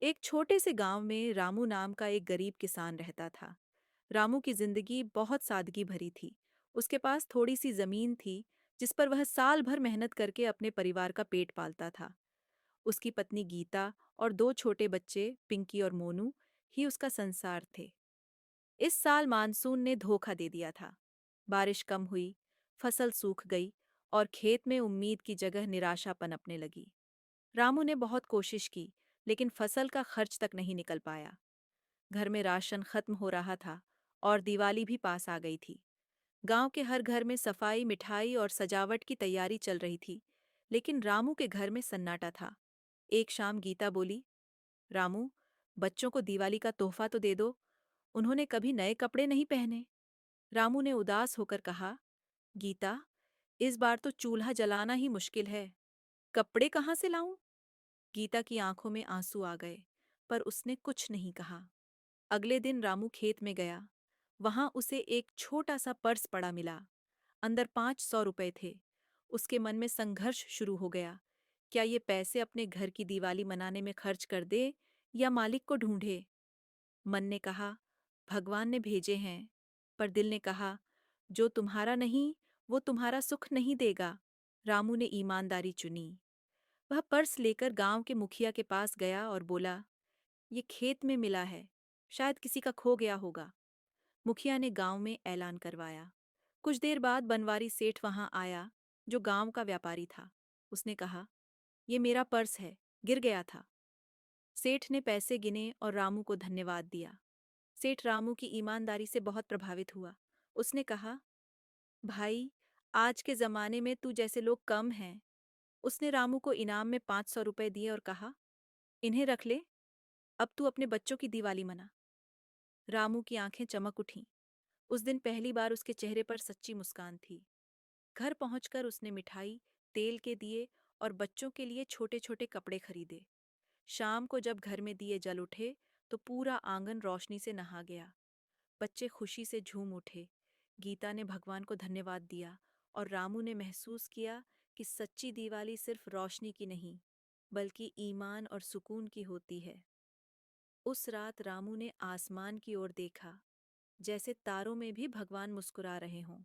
एक छोटे से गांव में रामू नाम का एक गरीब किसान रहता था। रामू की जिंदगी बहुत सादगी भरी थी। उसके पास थोड़ी सी जमीन थी, जिस पर वह साल भर मेहनत करके अपने परिवार का पेट पालता था। उसकी पत्नी गीता और दो छोटे बच्चे पिंकी और मोनू ही उसका संसार थे। इस साल मानसून ने धोखा दे दिया था। बारिश कम हुई, फसल सूख गई और खेत में उम्मीद की जगह निराशा पनपने लगी। रामू ने बहुत कोशिश की, लेकिन फसल का खर्च तक नहीं निकल पाया। घर में राशन खत्म हो रहा था और दिवाली भी पास आ गई थी। गांव के हर घर में सफाई, मिठाई और सजावट की तैयारी चल रही थी, लेकिन रामू के घर में सन्नाटा था। एक शाम गीता बोली, रामू, बच्चों को दिवाली का तोहफा तो दे दो। उन्होंने कभी नए कपड़े नहीं पहने। रामू ने उदास होकर कहा, गीता, इस बार तो चूल्हा जलाना ही मुश्किल है। कपड़े कहाँ से लाऊं? गीता की आंखों में आंसू आ गए, पर उसने कुछ नहीं कहा। अगले दिन रामू खेत में गया। वहां उसे एक छोटा सा पर्स पड़ा मिला। अंदर 500 रुपए थे। उसके मन में संघर्ष शुरू हो गया। क्या ये पैसे अपने घर की दिवाली मनाने में खर्च कर दे या मालिक को ढूंढे? मन ने कहा, भगवान ने भेजे हैं। पर दिल ने कहा, जो तुम्हारा नहीं, वो तुम्हारा सुख नहीं देगा। रामू ने ईमानदारी चुनी। वह पर्स लेकर गांव के मुखिया के पास गया और बोला, ये खेत में मिला है, शायद किसी का खो गया होगा। मुखिया ने गांव में ऐलान करवाया। कुछ देर बाद बनवारी सेठ वहां आया, जो गांव का व्यापारी था। उसने कहा, ये मेरा पर्स है, गिर गया था। सेठ ने पैसे गिने और रामू को धन्यवाद दिया। सेठ रामू की ईमानदारी से बहुत प्रभावित हुआ। उसने कहा, भाई, आज के जमाने में तू जैसे लोग कम हैं। उसने रामू को इनाम में 500 रुपए दिए और कहा, इन्हें रख ले, अब तू अपने बच्चों की दिवाली मना। रामू की आंखें चमक उठीं। उस दिन पहली बार उसके चेहरे पर सच्ची मुस्कान थी। घर पहुंचकर उसने मिठाई, तेल के दिए और बच्चों के लिए छोटे छोटे कपड़े खरीदे। शाम को जब घर में दिए जल उठे, तो पूरा आंगन रोशनी से नहा गया। बच्चे खुशी से झूम उठे। गीता ने भगवान को धन्यवाद दिया और रामू ने महसूस किया कि सच्ची दिवाली सिर्फ रोशनी की नहीं, बल्कि ईमान और सुकून की होती है। उस रात रामू ने आसमान की ओर देखा, जैसे तारों में भी भगवान मुस्कुरा रहे हों।